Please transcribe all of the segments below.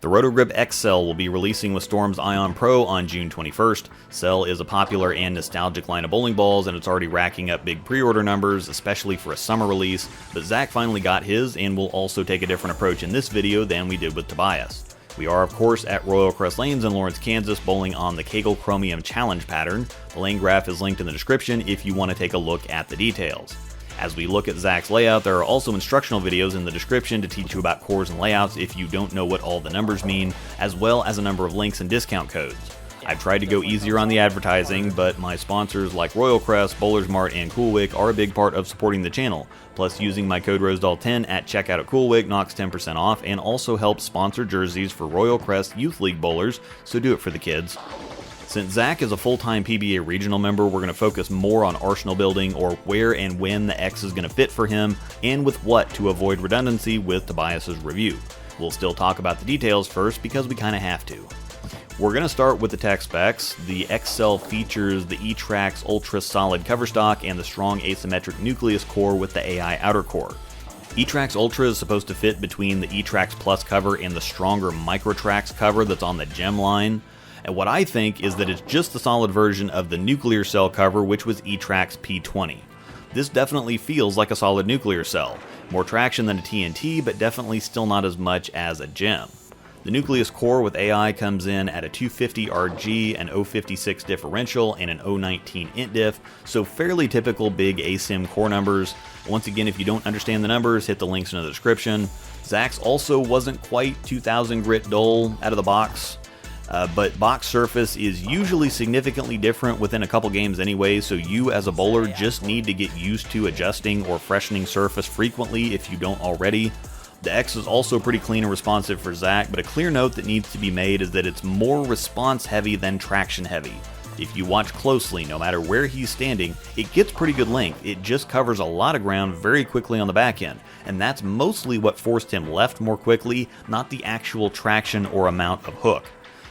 The ROTO Grip XL will be releasing with Storm's Ion Pro on June 21st. Cell is a popular and nostalgic line of bowling balls, and it's already racking up big pre-order numbers, especially for a summer release, but Zach finally got his, and will also take a different approach in this video than we did with Tobias. We are, of course, at Royal Crest Lanes in Lawrence, Kansas, bowling on the Kegel Chromium Challenge pattern. The lane graph is linked in the description if you want to take a look at the details. As we look at Zach's layout, there are also instructional videos in the description to teach you about cores and layouts if you don't know what all the numbers mean, as well as a number of links and discount codes. I've tried to go easier on the advertising, but my sponsors like Royal Crest, Bowlers Mart, and CoolWick are a big part of supporting the channel. Plus, using my code ROSEDOLL10 at checkout at CoolWick knocks 10% off and also helps sponsor jerseys for Royal Crest Youth League bowlers, so do it for the kids. Since Zach is a full-time PBA regional member, we're going to focus more on arsenal building, or where and when the X is going to fit for him, and with what to avoid redundancy with Tobias's review. We'll still talk about the details first because we kind of have to. We're going to start with the tech specs. The XL features the E-Trax Ultra Solid cover stock and the strong asymmetric nucleus core with the AI outer core. E-Trax Ultra is supposed to fit between the E-Trax Plus cover and the stronger Microtrax cover that's on the Gem line. And what I think is that it's just the solid version of the nuclear cell cover, which was E-Trax P20. This definitely feels like a solid nuclear cell. More traction than a TNT, but definitely still not as much as a Gem. The nucleus core with AI comes in at a 250 RG, an 056 differential, and an 019 int diff, so fairly typical big ASIM core numbers. Once again, if you don't understand the numbers, hit the links in the description. Zach's also wasn't quite 2000 grit dull out of the box. But box surface is usually significantly different within a couple games anyway, so you as a bowler just need to get used to adjusting or freshening surface frequently if you don't already. The X is also pretty clean and responsive for Zach, but a clear note that needs to be made is that it's more response heavy than traction heavy. If you watch closely, no matter where he's standing, it gets pretty good length. It just covers a lot of ground very quickly on the back end, and that's mostly what forced him left more quickly, not the actual traction or amount of hook.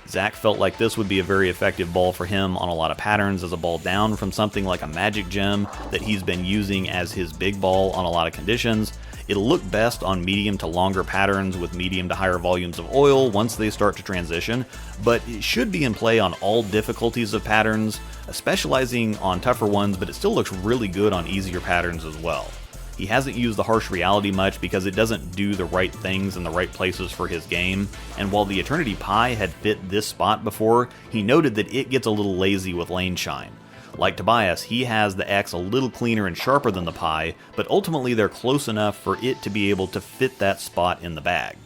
Zach felt like this would be a very effective ball for him on a lot of patterns as a ball down from something like a Magic Gem that he's been using as his big ball on a lot of conditions. It'll look best on medium to longer patterns with medium to higher volumes of oil once they start to transition, but it should be in play on all difficulties of patterns, specializing on tougher ones, but it still looks really good on easier patterns as well. He hasn't used the harsh reality much because it doesn't do the right things in the right places for his game, and while the Eternity Pi had fit this spot before, he noted that it gets a little lazy with lane shine. Like Tobias, he has the X a little cleaner and sharper than the Pi, but ultimately they're close enough for it to be able to fit that spot in the bag.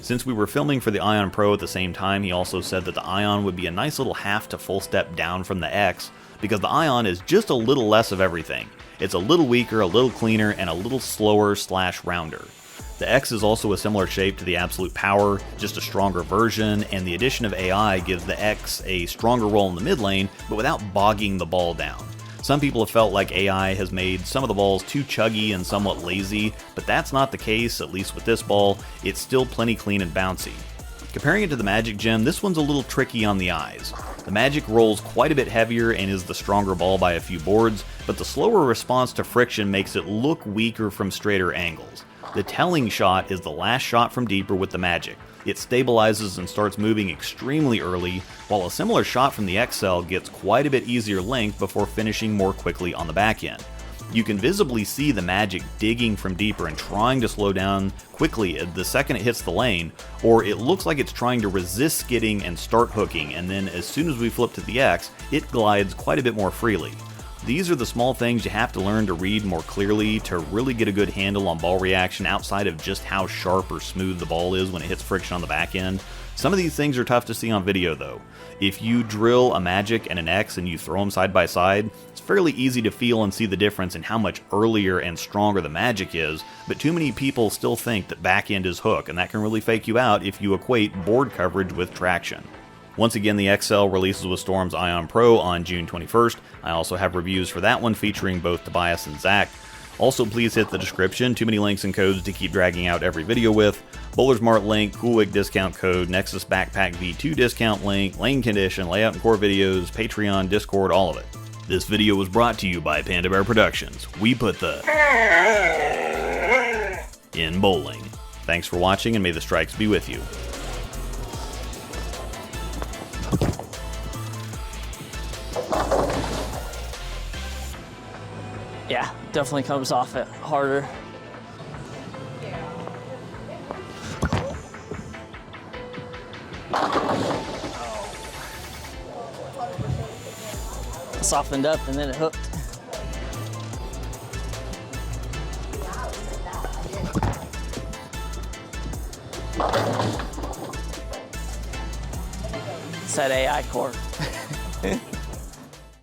Since we were filming for the Ion Pro at the same time, he also said that the Ion would be a nice little half to full step down from the X, because the Ion is just a little less of everything. It's a little weaker, a little cleaner, and a little slower / rounder. The X is also a similar shape to the Absolute Power, just a stronger version, and the addition of AI gives the X a stronger role in the mid lane, but without bogging the ball down. Some people have felt like AI has made some of the balls too chuggy and somewhat lazy, but that's not the case, at least with this ball. It's still plenty clean and bouncy. Comparing it to the Magic Gem, this one's a little tricky on the eyes. The Magic rolls quite a bit heavier and is the stronger ball by a few boards, but the slower response to friction makes it look weaker from straighter angles. The telling shot is the last shot from deeper with the Magic. It stabilizes and starts moving extremely early, while a similar shot from the XL gets quite a bit easier length before finishing more quickly on the back end. You can visibly see the Magic digging from deeper and trying to slow down quickly the second it hits the lane, or it looks like it's trying to resist skidding and start hooking, and then as soon as we flip to the X, it glides quite a bit more freely. These are the small things you have to learn to read more clearly to really get a good handle on ball reaction outside of just how sharp or smooth the ball is when it hits friction on the back end. Some of these things are tough to see on video though. If you drill a Magic and an X and you throw them side by side, it's fairly easy to feel and see the difference in how much earlier and stronger the Magic is, but too many people still think that back end is hook, and that can really fake you out if you equate board coverage with traction. Once again, the XL releases with Storm's Ion Pro on June 21st. I also have reviews for that one featuring both Tobias and Zach. Also, please hit the description. Too many links and codes to keep dragging out every video with. Bowlers Mart link, CoolWick discount code, Nexus Backpack V2 discount link, lane condition, layout and core videos, Patreon, Discord, all of it. This video was brought to you by Panda Bear Productions. We put the in bowling. Thanks for watching, and may the strikes be with you. Yeah, definitely comes off it harder. Softened up and then it hooked. It's that AI core.